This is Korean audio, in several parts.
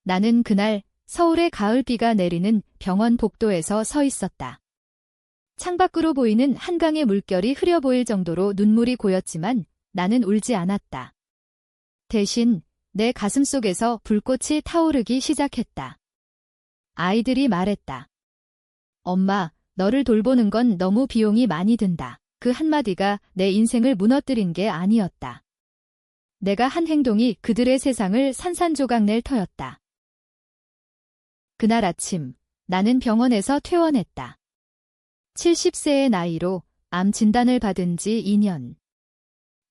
나는 그날 서울의 가을비가 내리는 병원 복도에서 서 있었다. 창밖으로 보이는 한강의 물결이 흐려 보일 정도로 눈물이 고였지만 나는 울지 않았다. 대신 내 가슴 속에서 불꽃이 타오르기 시작했다. 아이들이 말했다. 엄마, 너를 돌보는 건 너무 비용이 많이 든다. 그 한마디가 내 인생을 무너뜨린 게 아니었다. 내가 한 행동이 그들의 세상을 산산조각 낼 터였다. 그날 아침, 나는 병원에서 퇴원했다. 70세의 나이로 암 진단을 받은 지 2년.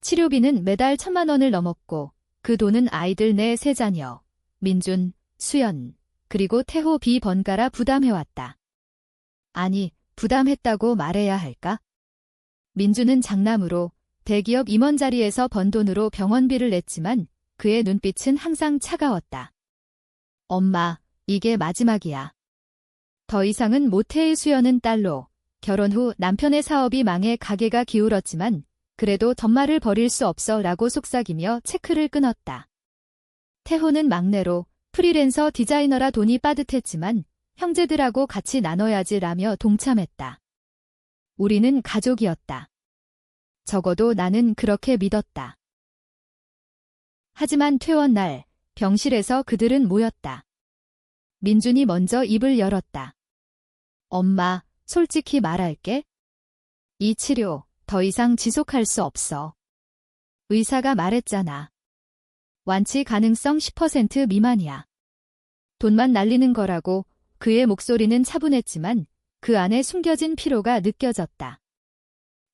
치료비는 매달 1,000만 원을 넘었고 그 돈은 아이들 내 세 자녀, 민준, 수연, 그리고 태호 번갈아 부담해왔다. 아니, 부담했다고 말해야 할까? 민준은 장남으로 대기업 임원 자리에서 번 돈으로 병원비를 냈지만 그의 눈빛은 항상 차가웠다. 엄마, 이게 마지막이야. 더 이상은 못해의 수연은 딸로. 결혼 후 남편의 사업이 망해 가게가 기울었지만 그래도 덤말을 버릴 수 없어 라고 속삭이며 체크를 끊었다. 태호는 막내로 프리랜서 디자이너라 돈이 빠듯했지만 형제들하고 같이 나눠야지 라며 동참했다. 우리는 가족이었다. 적어도 나는 그렇게 믿었다. 하지만 퇴원 날 병실에서 그들은 모였다. 민준이 먼저 입을 열었다. 엄마, 솔직히 말할게. 이 치료 더 이상 지속할 수 없어. 의사가 말했잖아. 완치 가능성 10% 미만이야. 돈만 날리는 거라고. 그의 목소리는 차분했지만 그 안에 숨겨진 피로가 느껴졌다.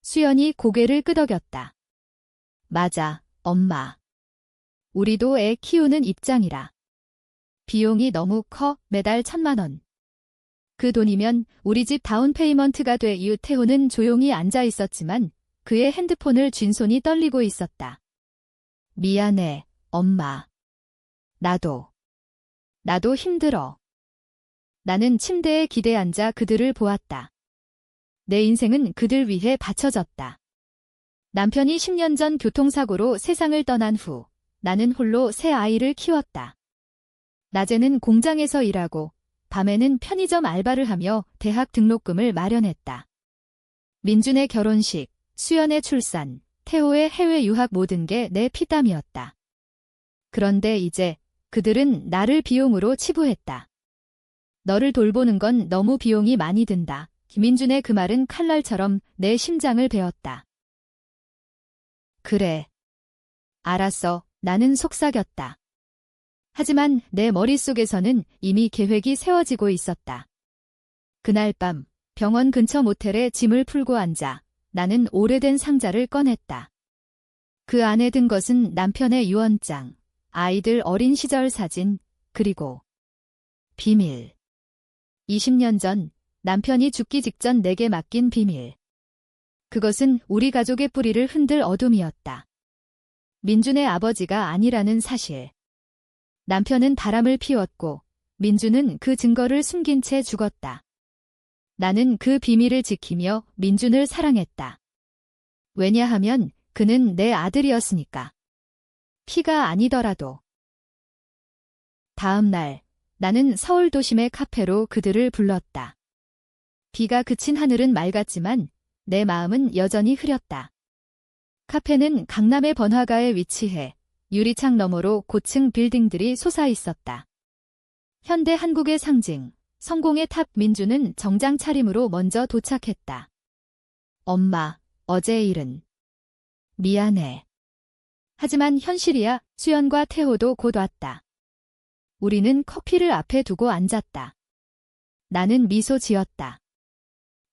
수연이 고개를 끄덕였다. 맞아, 엄마. 우리도 애 키우는 입장이라. 비용이 너무 커, 매달 1,000만 원. 그 돈이면 우리 집 다운페이먼트가 돼. 유태호는 조용히 앉아 있었지만 그의 핸드폰을 쥔 손이 떨리고 있었다. 미안해, 엄마. 나도 힘들어. 나는 침대에 기대 앉아 그들을 보았다. 내 인생은 그들 위해 바쳐졌다. 남편이 10년 전 교통사고로 세상을 떠난 후 나는 홀로 새 아이를 키웠다. 낮에는 공장에서 일하고 밤에는 편의점 알바를 하며 대학 등록금을 마련했다. 민준의 결혼식, 수연의 출산, 태호의 해외 유학 모든 게 내 피땀이었다. 그런데 이제 그들은 나를 비용으로 치부했다. 너를 돌보는 건 너무 비용이 많이 든다. 김민준의 그 말은 칼날처럼 내 심장을 베었다. 그래. 알았어. 나는 속삭였다. 하지만 내 머릿속에서는 이미 계획이 세워지고 있었다. 그날 밤 병원 근처 모텔에 짐을 풀고 앉아 나는 오래된 상자를 꺼냈다. 그 안에 든 것은 남편의 유언장, 아이들 어린 시절 사진, 그리고 비밀. 20년 전 남편이 죽기 직전 내게 맡긴 비밀. 그것은 우리 가족의 뿌리를 흔들 어둠이었다. 민준의 아버지가 아니라는 사실. 남편은 바람을 피웠고 민준은 그 증거를 숨긴 채 죽었다. 나는 그 비밀을 지키며 민준을 사랑했다. 왜냐하면 그는 내 아들이었으니까. 피가 아니더라도. 다음 날 나는 서울 도심의 카페로 그들을 불렀다. 비가 그친 하늘은 맑았지만 내 마음은 여전히 흐렸다. 카페는 강남의 번화가에 위치해 유리창 너머로 고층 빌딩들이 솟아 있었다. 현대 한국의 상징, 성공의 탑. 민준은 정장 차림으로 먼저 도착했다. 엄마, 어제의 일은 미안해. 하지만 현실이야. 수연과 태호도 곧 왔다. 우리는 커피를 앞에 두고 앉았다. 나는 미소 지었다.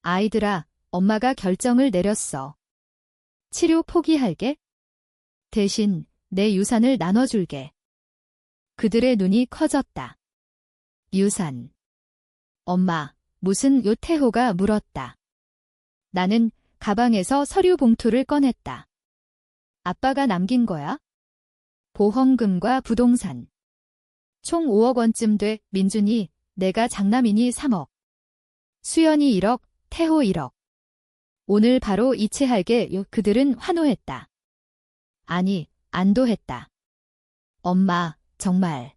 아이들아, 엄마가 결정을 내렸어. 치료 포기할게. 대신 내 유산을 나눠줄게. 그들의 눈이 커졌다. 유산. 엄마, 무슨 태호가 물었다. 나는 가방에서 서류 봉투를 꺼냈다. 아빠가 남긴 거야? 보험금과 부동산. 총 5억 원쯤 돼. 민준이, 내가 장남이니 3억. 수연이 1억, 태호 1억. 오늘 바로 이체할게. 그들은 환호했다. 아니, 안도했다. 엄마, 정말.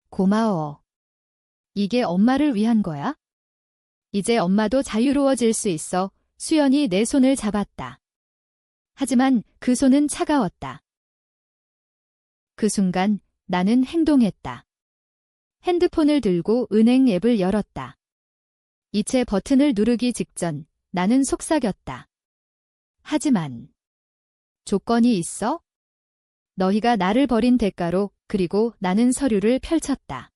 고마워. 이게 엄마를 위한 거야? 이제 엄마도 자유로워질 수 있어. 수연이 내 손을 잡았다. 하지만 그 손은 차가웠다. 그 순간 나는 행동했다. 핸드폰을 들고 은행 앱을 열었다. 이체 버튼을 누르기 직전 나는 속삭였다. 하지만 조건이 있어? 너희가 나를 버린 대가로. 그리고 나는 서류를 펼쳤다.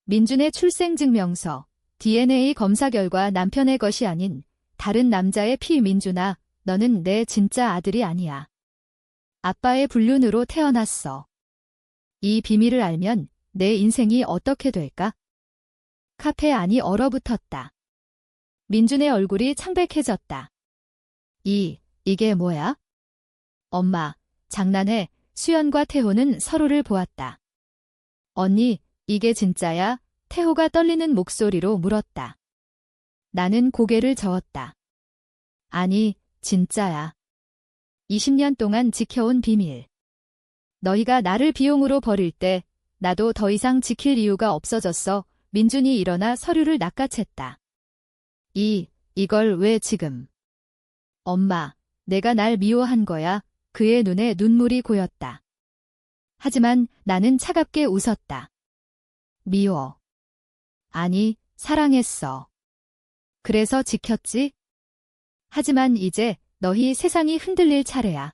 민준의 출생증명서, DNA 검사 결과 남편의 것이 아닌 다른 남자의 피. 민준아, 너는 내 진짜 아들이 아니야. 아빠의 불륜으로 태어났어. 이 비밀을 알면 내 인생이 어떻게 될까? 카페 안이 얼어붙었다. 민준의 얼굴이 창백해졌다. 이게 뭐야? 엄마, 장난해. 수연과 태호는 서로를 보았다. 언니, 이게 진짜야? 태호가 떨리는 목소리로 물었다. 나는 고개를 저었다. 아니, 진짜야. 20년 동안 지켜온 비밀. 너희가 나를 비용으로 버릴 때 나도 더 이상 지킬 이유가 없어졌어. 민준이 일어나 서류를 낚아챘다. 이걸 왜 지금? 엄마, 내가 날 미워한 거야. 그의 눈에 눈물이 고였다. 하지만 나는 차갑게 웃었다. 미워. 아니, 사랑했어. 그래서 지켰지? 하지만 이제 너희 세상이 흔들릴 차례야.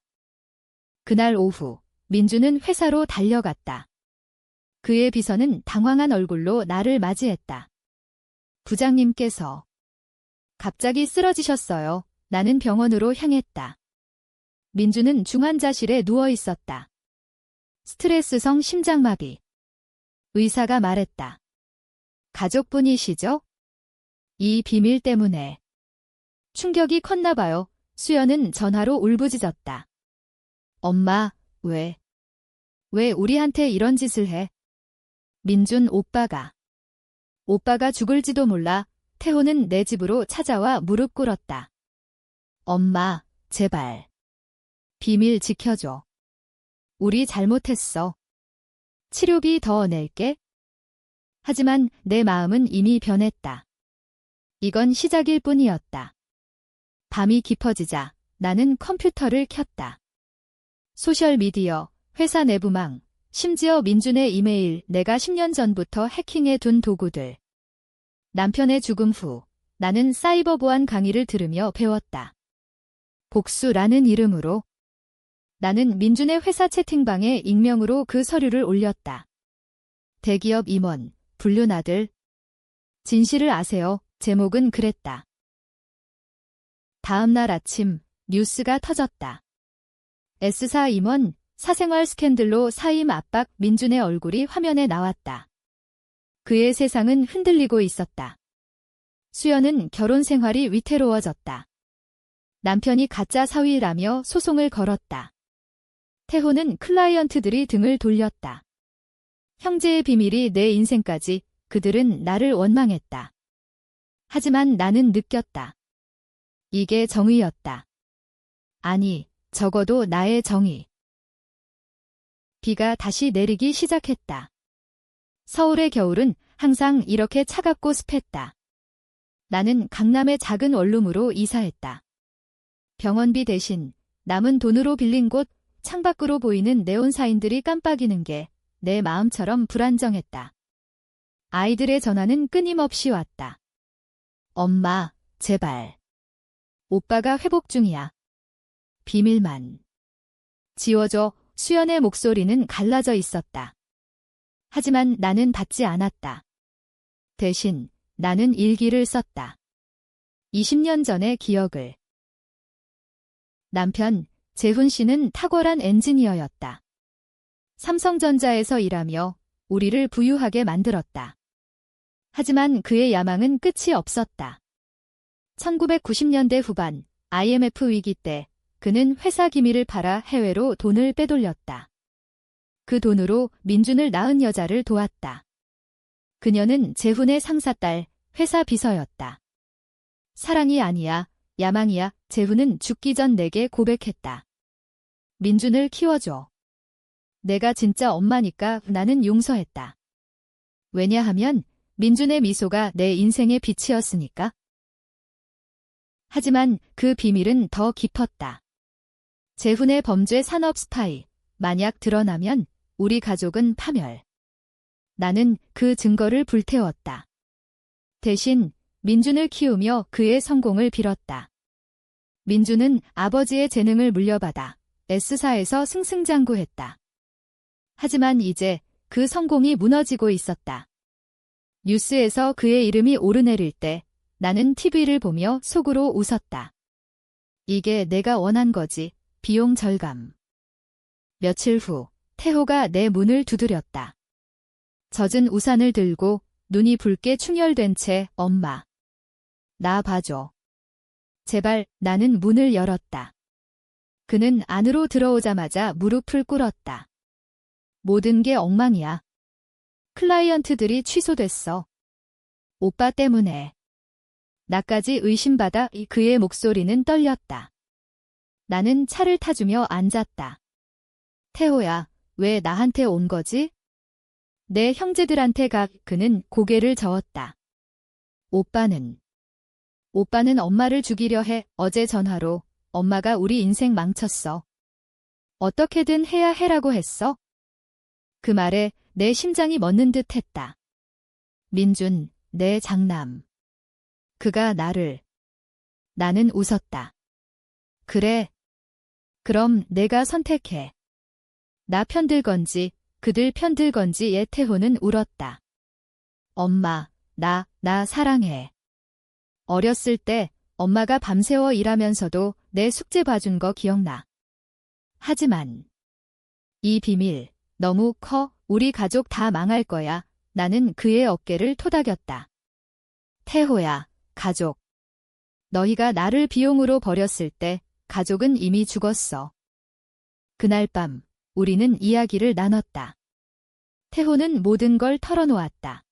그날 오후, 민주는 회사로 달려갔다. 그의 비서는 당황한 얼굴로 나를 맞이했다. 부장님께서 갑자기 쓰러지셨어요. 나는 병원으로 향했다. 민주는 중환자실에 누워 있었다. 스트레스성 심장마비. 의사가 말했다. 가족분이시죠? 이 비밀 때문에. 충격이 컸나 봐요. 수연은 전화로 울부짖었다. 엄마, 왜 우리한테 이런 짓을 해? 민준 오빠가 죽을지도 몰라. 태호는 내 집으로 찾아와 무릎 꿇었다. 엄마, 제발. 비밀 지켜줘. 우리 잘못했어. 치료비 더 낼게. 하지만 내 마음은 이미 변했다. 이건 시작일 뿐이었다. 밤이 깊어지자 나는 컴퓨터를 켰다. 소셜미디어, 회사 내부망, 심지어 민준의 이메일, 내가 10년 전부터 해킹해 둔 도구들. 남편의 죽음 후 나는 사이버 보안 강의를 들으며 배웠다. 복수라는 이름으로. 나는 민준의 회사 채팅방에 익명으로 그 서류를 올렸다. 대기업 임원, 불륜 아들. 진실을 아세요. 제목은 그랬다. 다음 날 아침 뉴스가 터졌다. S사 임원, 사생활 스캔들로 사임 압박. 민준의 얼굴이 화면에 나왔다. 그의 세상은 흔들리고 있었다. 수연은 결혼 생활이 위태로워졌다. 남편이 가짜 사위라며 소송을 걸었다. 태호는 클라이언트들이 등을 돌렸다. 형제의 비밀이 내 인생까지. 그들은 나를 원망했다. 하지만 나는 느꼈다. 이게 정의였다. 아니, 적어도 나의 정의. 비가 다시 내리기 시작했다. 서울의 겨울은 항상 이렇게 차갑고 습했다. 나는 강남의 작은 원룸으로 이사했다. 병원비 대신 남은 돈으로 빌린 곳, 창밖으로 보이는 네온 사인들이 깜빡이는 게 내 마음처럼 불안정했다. 아이들의 전화는 끊임없이 왔다. 엄마, 제발. 오빠가 회복 중이야. 비밀만. 지워줘. 수연의 목소리는 갈라져 있었다. 하지만 나는 받지 않았다. 대신 나는 일기를 썼다. 20년 전의 기억을. 남편, 재훈 씨는 탁월한 엔지니어였다. 삼성전자에서 일하며 우리를 부유하게 만들었다. 하지만 그의 야망은 끝이 없었다. 1990년대 후반 IMF 위기 때 그는 회사 기밀을 팔아 해외로 돈을 빼돌렸다. 그 돈으로 민준을 낳은 여자를 도왔다. 그녀는 재훈의 상사딸, 회사 비서였다. 사랑이 아니야, 야망이야. 재훈은 죽기 전 내게 고백했다. 민준을 키워줘. 내가 진짜 엄마니까. 나는 용서했다. 왜냐하면 민준의 미소가 내 인생의 빛이었으니까. 하지만 그 비밀은 더 깊었다. 재훈의 범죄 산업 스파이, 만약 드러나면 우리 가족은 파멸. 나는 그 증거를 불태웠다. 대신 민준을 키우며 그의 성공을 빌었다. 민준은 아버지의 재능을 물려받아 S사에서 승승장구했다. 하지만 이제 그 성공이 무너지고 있었다. 뉴스에서 그의 이름이 오르내릴 때 나는 TV를 보며 속으로 웃었다. 이게 내가 원한 거지, 비용 절감. 며칠 후 태호가 내 문을 두드렸다. 젖은 우산을 들고 눈이 붉게 충혈된 채 엄마. 나 봐줘. 제발. 나는 문을 열었다. 그는 안으로 들어오자마자 무릎을 꿇었다. 모든 게 엉망이야. 클라이언트들이 취소됐어. 오빠 때문에. 나까지 의심받아. 그의 목소리는 떨렸다. 나는 차를 타주며 앉았다. 태호야, 왜 나한테 온 거지? 내 형제들한테 가. 그는 고개를 저었다. 오빠는 엄마를 죽이려 해. 어제 전화로 엄마가 우리 인생 망쳤어. 어떻게든 해야 해라고 했어. 그 말에 내 심장이 멎는 듯 했다. 민준, 내 장남. 그가 나를. 나는 웃었다. 그래. 그럼 내가 선택해. 나 편들 건지 그들 편들 건지. 태호는 울었다. 엄마, 나 사랑해. 어렸을 때 엄마가 밤새워 일하면서도 내 숙제 봐준 거 기억나. 하지만 이 비밀 너무 커. 우리 가족 다 망할 거야. 나는 그의 어깨를 토닥였다. 태호야, 가족. 너희가 나를 비용으로 버렸을 때 가족은 이미 죽었어. 그날 밤 우리는 이야기를 나눴다. 태호는 모든 걸 털어놓았다.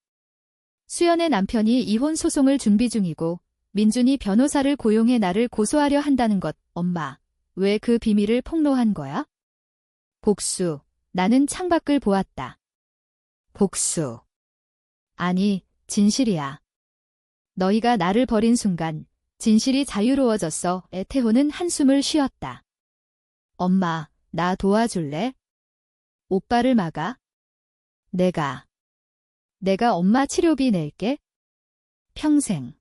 수연의 남편이 이혼 소송을 준비 중이고 민준이 변호사를 고용해 나를 고소하려 한다는 것. 엄마, 왜 그 비밀을 폭로한 거야? 복수. 나는 창밖을 보았다. 복수. 아니, 진실이야. 너희가 나를 버린 순간 진실이 자유로워졌어. 태호는 한숨을 쉬었다. 엄마, 나 도와줄래? 오빠를 막아? 내가 엄마 치료비 낼게. 평생.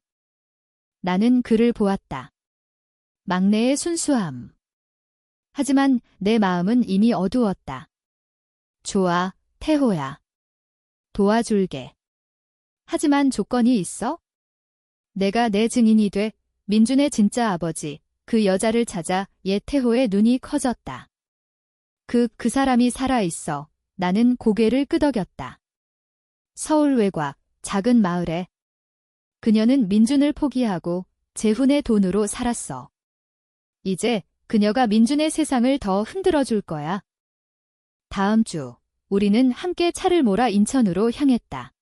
나는 그를 보았다. 막내의 순수함. 하지만 내 마음은 이미 어두웠다. 좋아, 태호야. 도와줄게. 하지만 조건이 있어? 내가 내 증인이 돼. 민준의 진짜 아버지, 그 여자를 찾아. 태호의 눈이 커졌다. 그 사람이 살아있어. 나는 고개를 끄덕였다. 서울 외곽, 작은 마을에. 그녀는 민준을 포기하고 재훈의 돈으로 살았어. 이제 그녀가 민준의 세상을 더 흔들어줄 거야. 다음 주, 우리는 함께 차를 몰아 인천으로 향했다.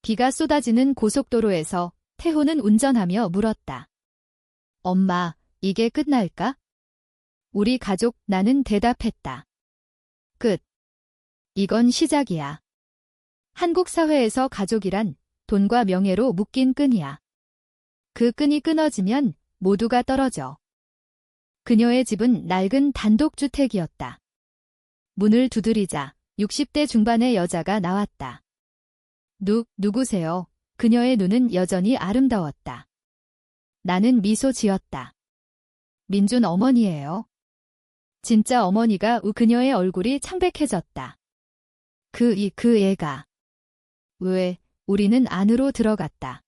비가 쏟아지는 고속도로에서 태호는 운전하며 물었다. 엄마, 이게 끝날까? 우리 가족. 나는 대답했다. 끝. 이건 시작이야. 한국 사회에서 가족이란 돈과 명예로 묶인 끈이야. 그 끈이 끊어지면 모두가 떨어져. 그녀의 집은 낡은 단독주택이었다. 문을 두드리자 60대 중반의 여자가 나왔다. 누구세요? 그녀의 눈은 여전히 아름다웠다. 나는 미소 지었다. 민준 어머니예요. 진짜 어머니가. 그녀의 얼굴이 창백해졌다. 그 애가. 왜? 우리는 안으로 들어갔다.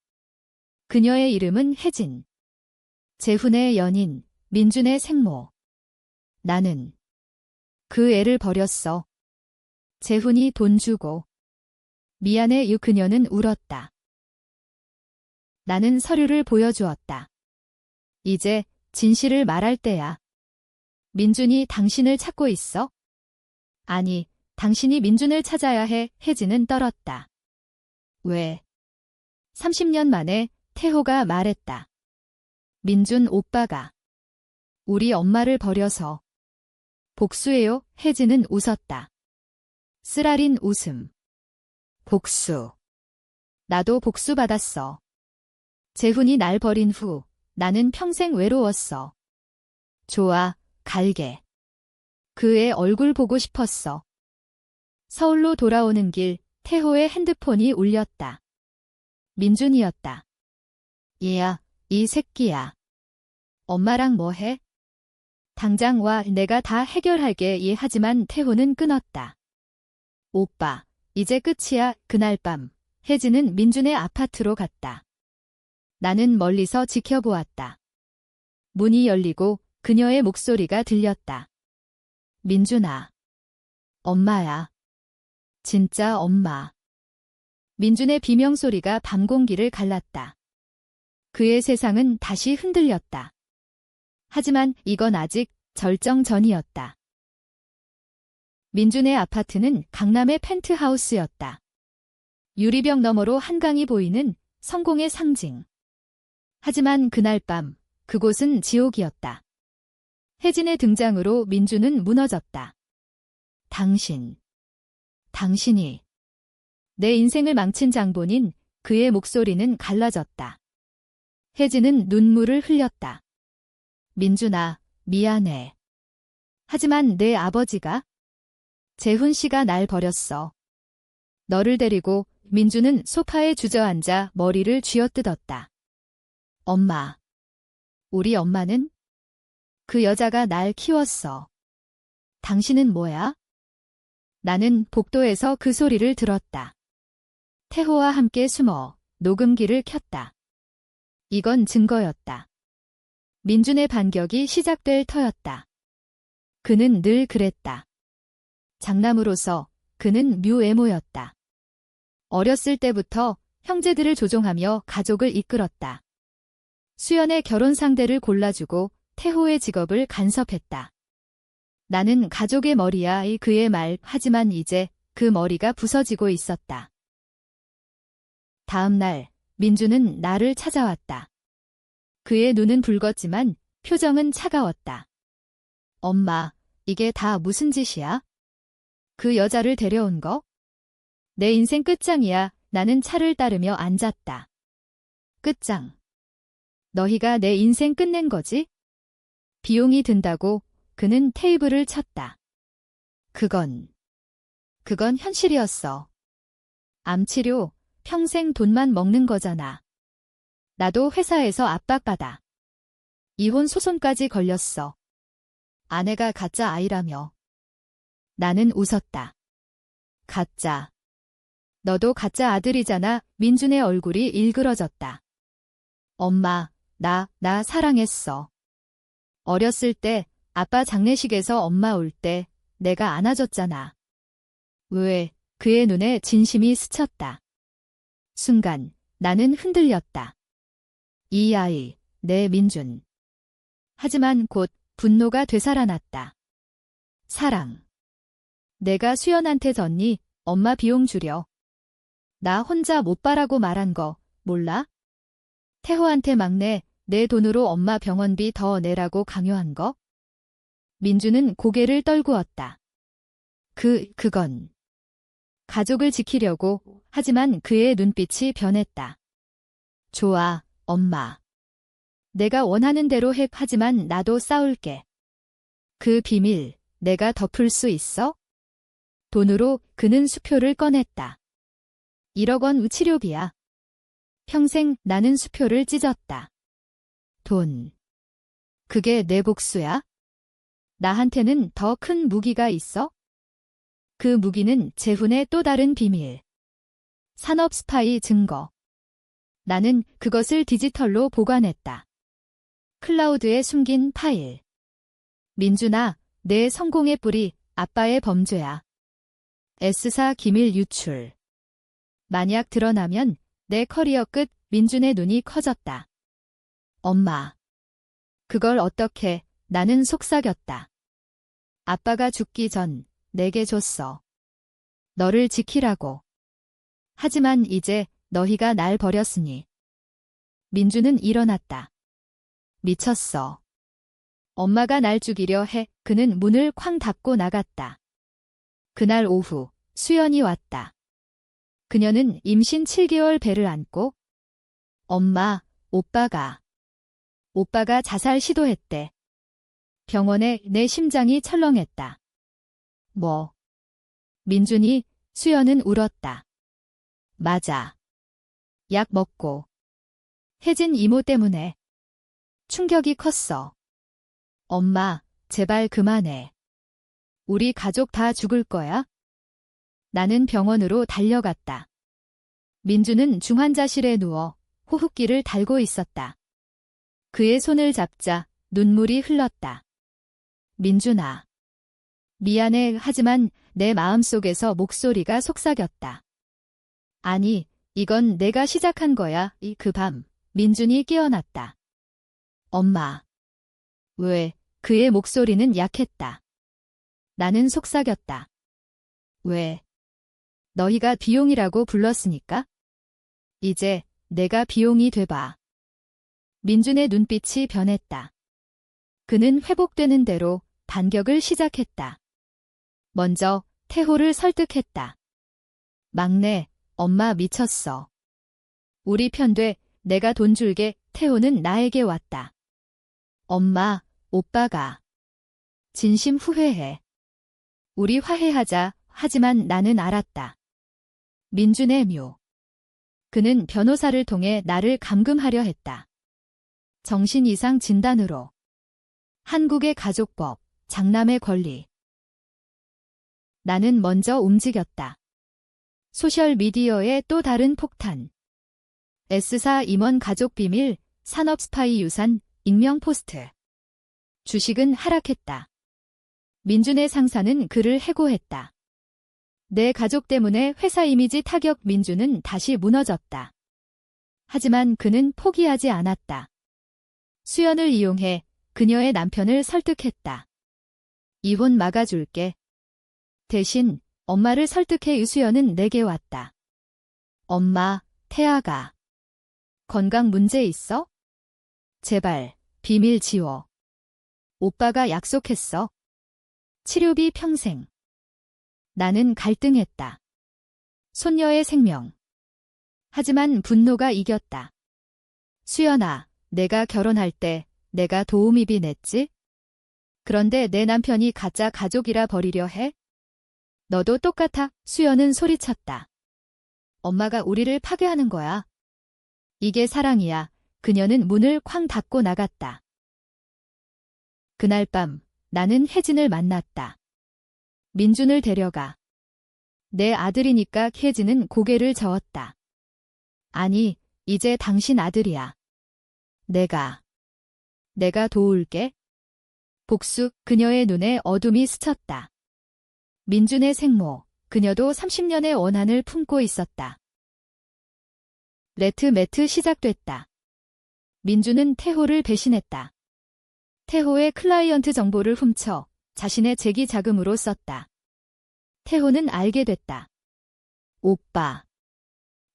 그녀의 이름은 혜진. 재훈의 연인, 민준의 생모. 나는 그 애를 버렸어. 재훈이 돈 주고. 미안해. 그녀는 울었다. 나는 서류를 보여주었다. 이제 진실을 말할 때야. 민준이 당신을 찾고 있어? 아니, 당신이 민준을 찾아야 해. 혜진은 떨었다. 왜? 30년 만에 태호가 말했다. 민준 오빠가 우리 엄마를 버려서. 복수예요. 혜진은 웃었다. 쓰라린 웃음. 복수. 나도 복수받았어. 재훈이 날 버린 후 나는 평생 외로웠어. 좋아, 갈게. 그의 얼굴 보고 싶었어. 서울로 돌아오는 길 태호의 핸드폰이 울렸다. 민준이었다. 얘야, 이 새끼야. 엄마랑 뭐 해? 당장 와, 내가 다 해결할게. 예, 하지만 태호는 끊었다. 오빠, 이제 끝이야. 그날 밤 혜진은 민준의 아파트로 갔다. 나는 멀리서 지켜보았다. 문이 열리고 그녀의 목소리가 들렸다. 민준아. 엄마야. 진짜 엄마. 민준의 비명소리가 밤 공기를 갈랐다. 그의 세상은 다시 흔들렸다. 하지만 이건 아직 절정 전이었다. 민준의 아파트는 강남의 펜트하우스였다. 유리벽 너머로 한강이 보이는 성공의 상징. 하지만 그날 밤 그곳은 지옥이었다. 혜진의 등장으로 민준은 무너졌다. 당신이 내 인생을 망친 장본인. 그의 목소리는 갈라졌다. 혜진은 눈물을 흘렸다. 민준아, 미안해. 하지만 내 아버지가? 재훈 씨가 날 버렸어. 너를 데리고. 민준은 소파에 주저앉아 머리를 쥐어뜯었다. 엄마. 우리 엄마는? 그 여자가 날 키웠어. 당신은 뭐야? 나는 복도에서 그 소리를 들었다. 태호와 함께 숨어 녹음기를 켰다. 이건 증거였다. 민준의 반격이 시작될 터였다. 그는 늘 그랬다. 장남으로서 그는 묘외모였다. 어렸을 때부터 형제들을 조종하며 가족을 이끌었다. 수연의 결혼 상대를 골라주고 태호의 직업을 간섭했다. 나는 가족의 머리야. 그의 말. 하지만 이제 그 머리가 부서지고 있었다. 다음 날 민준은 나를 찾아왔다. 그의 눈은 붉었지만 표정은 차가웠다. 엄마, 이게 다 무슨 짓이야? 그 여자를 데려온 거? 내 인생 끝장이야. 나는 차를 따르며 앉았다. 끝장. 너희가 내 인생 끝낸 거지? 비용이 든다고. 그는 테이블을 쳤다. 그건 현실이었어. 암치료, 평생 돈만 먹는 거잖아. 나도 회사에서 압박받아. 이혼 소송까지 걸렸어. 아내가 가짜 아이라며. 나는 웃었다. 가짜. 너도 가짜 아들이잖아. 민준의 얼굴이 일그러졌다. 엄마, 나 사랑했어. 어렸을 때 아빠 장례식에서 엄마 울 때 내가 안아줬잖아. 왜? 그의 눈에 진심이 스쳤다. 순간 나는 흔들렸다. 이 아이, 내 민준. 하지만 곧 분노가 되살아났다. 사랑. 내가 수연한테 졌니? 엄마 비용 주려. 나 혼자 못 봐라고 말한 거 몰라? 태호한테 막내, 내 돈으로 엄마 병원비 더 내라고 강요한 거? 민준은 고개를 떨구었다. 그건. 가족을 지키려고. 하지만 그의 눈빛이 변했다. 좋아, 엄마. 내가 원하는 대로 해. 하지만 나도 싸울게. 그 비밀, 내가 덮을 수 있어? 돈으로. 그는 수표를 꺼냈다. 1억 원 치료비야. 평생. 나는 수표를 찢었다. 돈. 그게 내 복수야? 나한테는 더 큰 무기가 있어? 그 무기는 재훈의 또 다른 비밀. 산업 스파이 증거. 나는 그것을 디지털로 보관했다. 클라우드에 숨긴 파일. 민준아, 내 성공의 뿌리, 아빠의 범죄야. S사 기밀 유출. 만약 드러나면 내 커리어 끝. 민준의 눈이 커졌다. 엄마. 그걸 어떻게? 나는 속삭였다. 아빠가 죽기 전 내게 줬어. 너를 지키라고. 하지만 이제 너희가 날 버렸으니. 민준은 일어났다. 미쳤어. 엄마가 날 죽이려 해. 그는 문을 쾅 닫고 나갔다. 그날 오후 수연이 왔다. 그녀는 임신 7개월 배를 안고 엄마, 오빠가 자살 시도했대. 병원에 내 심장이 철렁했다. 뭐? 민준이, 수연은 울었다. 맞아. 약 먹고. 혜진 이모 때문에. 충격이 컸어. 엄마, 제발 그만해. 우리 가족 다 죽을 거야? 나는 병원으로 달려갔다. 민주는 중환자실에 누워 호흡기를 달고 있었다. 그의 손을 잡자 눈물이 흘렀다. 민준아. 미안해 하지만 내 마음속에서 목소리가 속삭였다. 아니, 이건 내가 시작한 거야. 그 밤, 민준이 깨어났다. 엄마. 왜? 그의 목소리는 약했다. 나는 속삭였다. 왜? 너희가 비용이라고 불렀으니까? 이제 내가 비용이 돼봐. 민준의 눈빛이 변했다. 그는 회복되는 대로 반격을 시작했다. 먼저 태호를 설득했다. 막내, 엄마 미쳤어. 우리 편돼, 내가 돈 줄게. 태호는 나에게 왔다. 엄마, 오빠가. 진심 후회해. 우리 화해하자. 하지만 나는 알았다. 민준의 묘. 그는 변호사를 통해 나를 감금하려 했다. 정신 이상 진단으로. 한국의 가족법, 장남의 권리. 나는 먼저 움직였다. 소셜미디어의 또 다른 폭탄. S사 임원 가족 비밀, 산업 스파이 유산, 익명 포스트. 주식은 하락했다. 민준의 상사는 그를 해고했다. 내 가족 때문에 회사 이미지 타격. 민준은 다시 무너졌다. 하지만 그는 포기하지 않았다. 수연을 이용해 그녀의 남편을 설득했다. 이혼 막아줄게. 대신 엄마를 설득해. 수연은 내게 왔다. 엄마, 태아가 건강 문제 있어? 제발 비밀 지워. 오빠가 약속했어. 치료비 평생. 나는 갈등했다. 손녀의 생명. 하지만 분노가 이겼다. 수연아, 내가 결혼할 때 내가 도우미비 냈지? 그런데 내 남편이 가짜 가족이라 버리려 해? 너도 똑같아. 수연은 소리쳤다. 엄마가 우리를 파괴하는 거야. 이게 사랑이야. 그녀는 문을 쾅 닫고 나갔다. 그날 밤 나는 혜진을 만났다. 민준을 데려가. 내 아들이니까. 혜진은 고개를 저었다. 아니, 이제 당신 아들이야. 내가 도울게. 복수. 그녀의 눈에 어둠이 스쳤다. 민준의 생모, 그녀도 30년의 원한을 품고 있었다. 레트매트 시작됐다. 민준은 태호를 배신했다. 태호의 클라이언트 정보를 훔쳐 자신의 재기 자금으로 썼다. 태호는 알게 됐다. 오빠.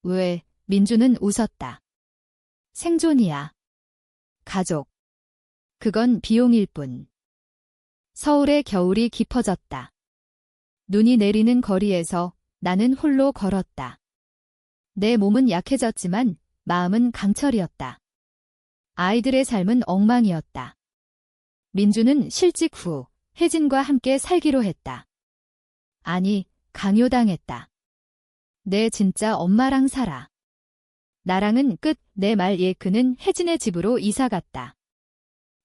왜? 민준은 웃었다. 생존이야. 가족. 그건 비용일 뿐. 서울의 겨울이 깊어졌다. 눈이 내리는 거리에서 나는 홀로 걸었다. 내 몸은 약해졌지만 마음은 강철이었다. 아이들의 삶은 엉망이었다. 민준은 실직 후 혜진과 함께 살기로 했다. 아니, 강요당했다. 내 진짜 엄마랑 살아. 나랑은 끝. 내 말에 그는 혜진의 집으로 이사갔다.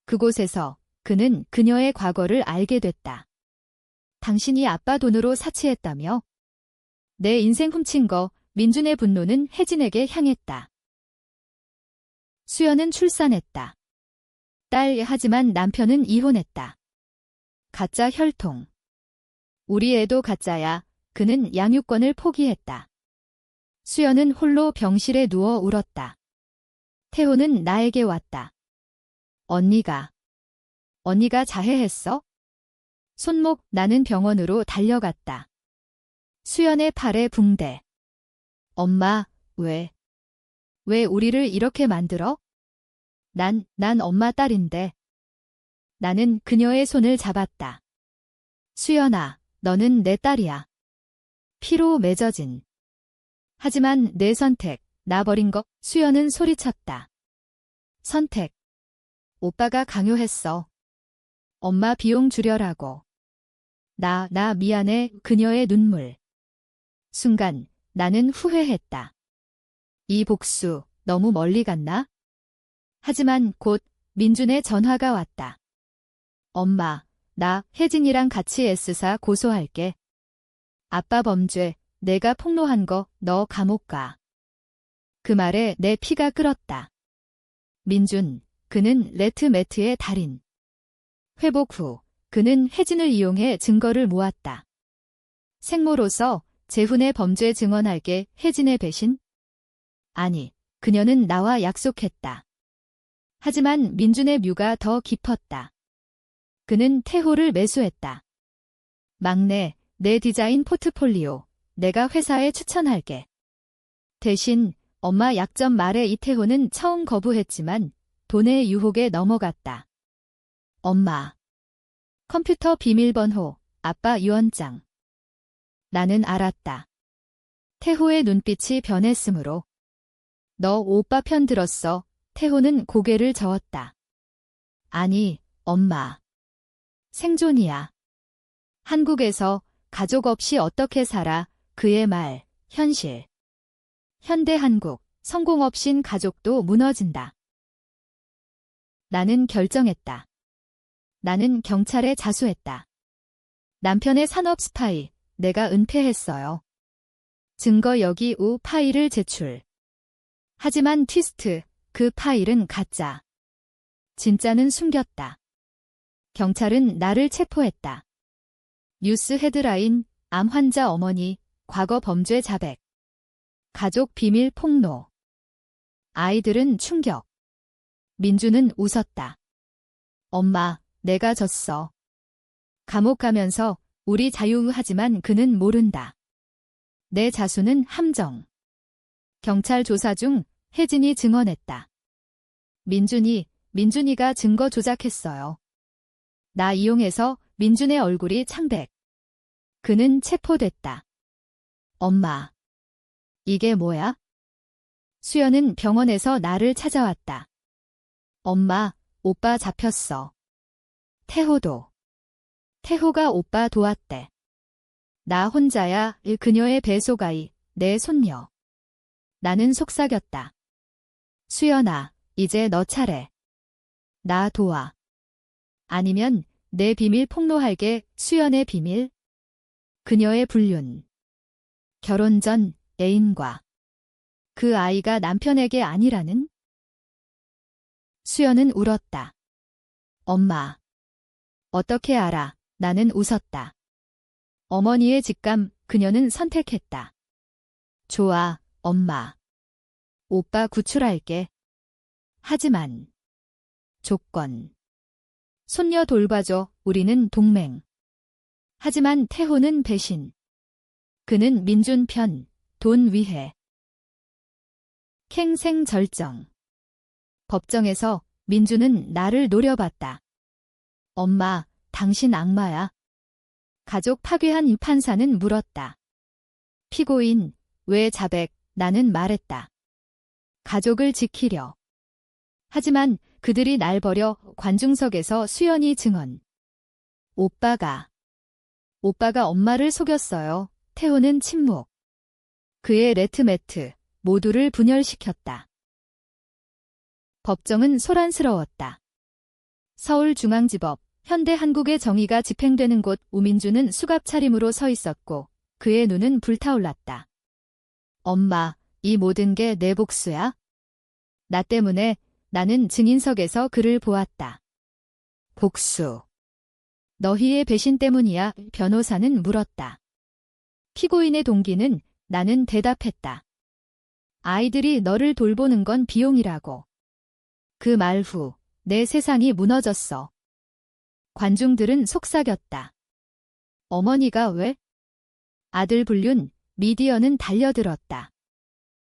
그곳에서 그는 그녀의 과거를 알게 됐다. 당신이 아빠 돈으로 사치했다며? 내 인생 훔친 거. 민준의 분노는 혜진에게 향했다. 수연은 출산했다. 하지만 남편은 이혼했다. 가짜 혈통. 우리 애도 가짜야. 그는 양육권을 포기했다. 수연은 홀로 병실에 누워 울었다. 태호는 나에게 왔다. 언니가 자해했어? 손목. 나는 병원으로 달려갔다. 수연의 팔에 붕대. 엄마, 왜 우리를 이렇게 만들어? 난 엄마 딸인데. 나는 그녀의 손을 잡았다. 수연아, 너는 내 딸이야. 피로 맺어진 하지만 내 선택, 나 버린 거, 수연은 소리쳤다. 선택. 오빠가 강요했어. 엄마 비용 줄여라고. 나 미안해, 그녀의 눈물. 순간 나는 후회했다. 이 복수 너무 멀리 갔나? 하지만 곧 민준의 전화가 왔다. 엄마, 나 혜진이랑 같이 S사 고소할게. 아빠 범죄, 내가 폭로한 거 너 감옥 가. 그 말에 내 피가 끓었다. 민준, 그는 레트매트의 달인. 회복 후 그는 혜진을 이용해 증거를 모았다. 생모로서 재훈의 범죄 증언할게. 혜진의 배신? 아니, 그녀는 나와 약속했다. 하지만 민준의 묘가 더 깊었다. 그는 태호를 매수했다. 막내, 내 디자인 포트폴리오, 내가 회사에 추천할게. 대신 엄마 약점 말에 이태호는 처음 거부했지만 돈의 유혹에 넘어갔다. 엄마. 컴퓨터 비밀번호, 아빠 유언장. 나는 알았다. 태호의 눈빛이 변했으므로. 너 오빠 편 들었어. 태호는 고개를 저었다. 아니, 엄마. 생존이야. 한국에서 가족 없이 어떻게 살아? 그의 말, 현실. 현대 한국, 성공 없인 가족도 무너진다. 나는 결정했다. 나는 경찰에 자수했다. 남편의 산업 스파이, 내가 은폐했어요. 증거 여기 우 파일을 제출. 하지만 트위스트, 그 파일은 가짜. 진짜는 숨겼다. 경찰은 나를 체포했다. 뉴스 헤드라인, 암 환자 어머니, 과거 범죄 자백. 가족 비밀 폭로. 아이들은 충격. 민주는 웃었다. 엄마, 내가 졌어. 감옥 가면서 우리 자유하지만 그는 모른다. 내 자수는 함정. 경찰 조사 중 혜진이 증언했다. 민준이가 증거 조작했어요. 나 이용해서 민준의 얼굴이 창백. 그는 체포됐다. 엄마. 이게 뭐야? 수연은 병원에서 나를 찾아왔다. 엄마, 오빠 잡혔어. 태호도. 태호가 오빠 도왔대. 나 혼자야, 그녀의 배속아이, 내 손녀. 나는 속삭였다. 수연아, 이제 너 차례. 나 도와. 아니면 내 비밀 폭로할게. 수연의 비밀. 그녀의 불륜. 결혼 전 애인과 그 아이가 남편에게 아니라는? 수연은 울었다. 엄마. 어떻게 알아? 나는 웃었다. 어머니의 직감, 그녀는 선택했다. 좋아, 엄마. 오빠 구출할게. 하지만 조건. 손녀 돌봐줘. 우리는 동맹. 하지만 태호는 배신. 그는 민준 편, 돈 위해. 캥생 절정. 법정에서 민준은 나를 노려봤다. 엄마, 당신 악마야. 가족 파괴한 판사는 물었다. 피고인, 왜 자백? 나는 말했다. 가족을 지키려. 하지만 그들이 날 버려. 관중석에서 수연이 증언. 오빠가 엄마를 속였어요. 태호는 침묵. 그의 레트매트, 모두를 분열시켰다. 법정은 소란스러웠다. 서울중앙지법, 현대한국의 정의가 집행되는 곳. 우민주는 수갑 차림으로 서 있었고 그의 눈은 불타올랐다. 엄마, 이 모든 게 내 복수야? 나 때문에. 나는 증인석에서 그를 보았다. 복수. 너희의 배신 때문이야. 변호사는 물었다. 피고인의 동기는? 나는 대답했다. 아이들이 너를 돌보는 건 비용이라고. 그 말 후 내 세상이 무너졌어. 관중들은 속삭였다. 어머니가 왜? 아들 불륜, 미디어는 달려들었다.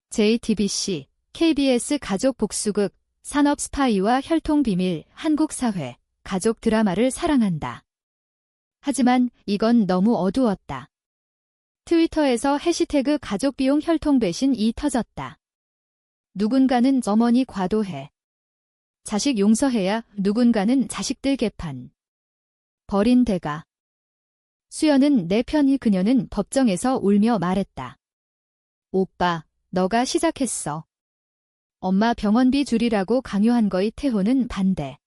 JTBC, KBS 가족 복수극, 산업 스파이와 혈통 비밀, 한국 사회, 가족 드라마를 사랑한다. 하지만 이건 너무 어두웠다. 트위터에서 해시태그 가족비용 혈통배신이 터졌다. 누군가는 어머니 과도해. 자식 용서해야 누군가는 자식들 개판. 버린 대가. 수연은 내 편이 그녀는 법정에서 울며 말했다. 오빠, 너가 시작했어. 엄마 병원비 줄이라고 강요한 거이 태호는 반대.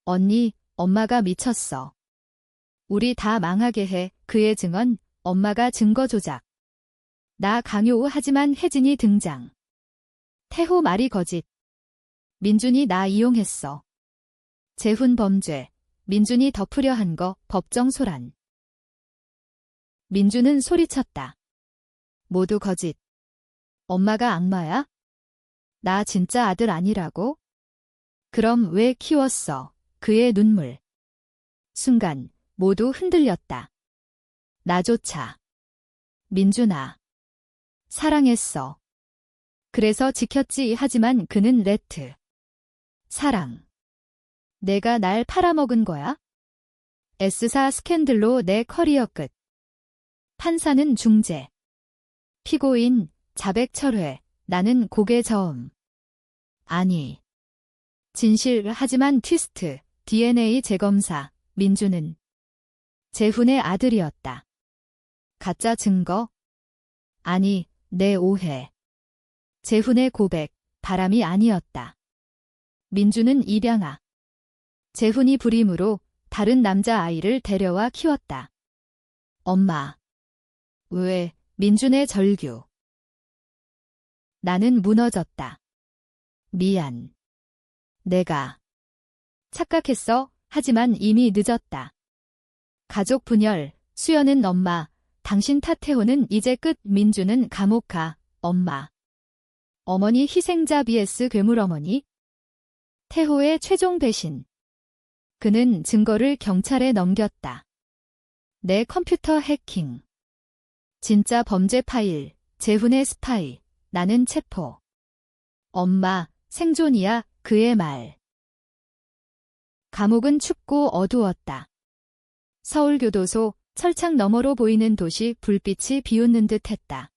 언니, 엄마가 미쳤어. 우리 다 망하게 해. 그의 증언, 엄마가 증거 조작. 나 강요하지만 혜진이 등장. 태호 말이 거짓. 민준이 나 이용했어. 재훈 범죄. 민준이 덮으려 한 거 법정 소란. 민준은 소리쳤다. 모두 거짓. 엄마가 악마야? 나 진짜 아들 아니라고? 그럼 왜 키웠어? 그의 눈물. 순간 모두 흔들렸다. 나조차. 민준아. 사랑했어. 그래서 지켰지. 하지만 그는 레트. 사랑. 내가 날 팔아먹은 거야? S사 스캔들로 내 커리어 끝. 판사는 중재. 피고인, 자백 철회. 나는 고개 저음. 아니. 진실. 하지만 트위스트. DNA 재검사. 민준은 재훈의 아들이었다. 가짜 증거? 아니, 내 오해. 재훈의 고백. 바람이 아니었다. 민준은 입양아. 재훈이 불임으로 다른 남자아이를 데려와 키웠다. 엄마. 왜, 민준의 절규. 나는 무너졌다. 미안. 내가 착각했어. 하지만 이미 늦었다. 가족 분열. 수연은 엄마. 당신 탓. 태호는 이제 끝. 민준은 감옥 가. 엄마. 어머니 희생자 vs 괴물어머니. 태호의 최종 배신. 그는 증거를 경찰에 넘겼다. 내 컴퓨터 해킹. 진짜 범죄 파일. 재훈의 스파이. 나는 체포. 엄마, 생존이야. 그의 말. 감옥은 춥고 어두웠다. 서울교도소, 철창 너머로 보이는 도시 불빛이 비웃는 듯했다.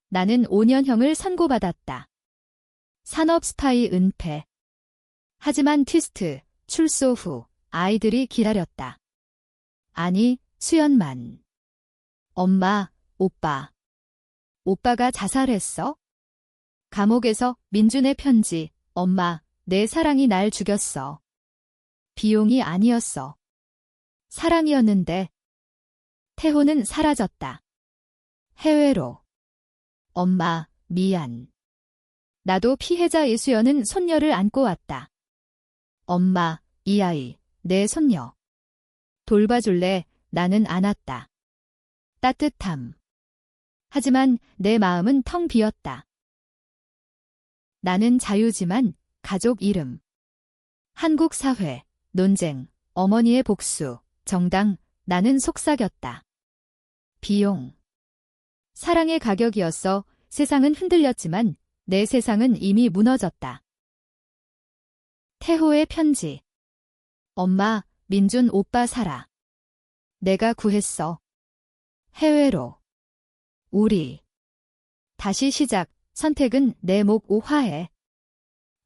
나는 5년형을 선고받았다. 산업 스파이 은폐. 하지만 트위스트, 출소 후 아이들이 기다렸다. 아니, 수연만. 엄마, 오빠. 오빠가 자살했어? 감옥에서 민준의 편지. 엄마, 내 사랑이 날 죽였어. 비용이 아니었어. 사랑이었는데. 태호는 사라졌다. 해외로. 엄마, 미안. 나도 피해자의 수연은 손녀를 안고 왔다. 엄마, 이 아이, 내 손녀. 돌봐줄래? 나는 안았다. 따뜻함. 하지만 내 마음은 텅 비었다. 나는 자유지만 가족 이름. 한국 사회, 논쟁, 어머니의 복수, 정당, 나는 속삭였다. 비용. 사랑의 가격이었어. 세상은 흔들렸지만 내 세상은 이미 무너졌다. 태호의 편지. 엄마, 민준 오빠 살아. 내가 구했어. 해외로. 우리. 다시 시작. 선택은 내 목 오화해.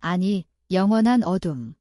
아니, 영원한 어둠.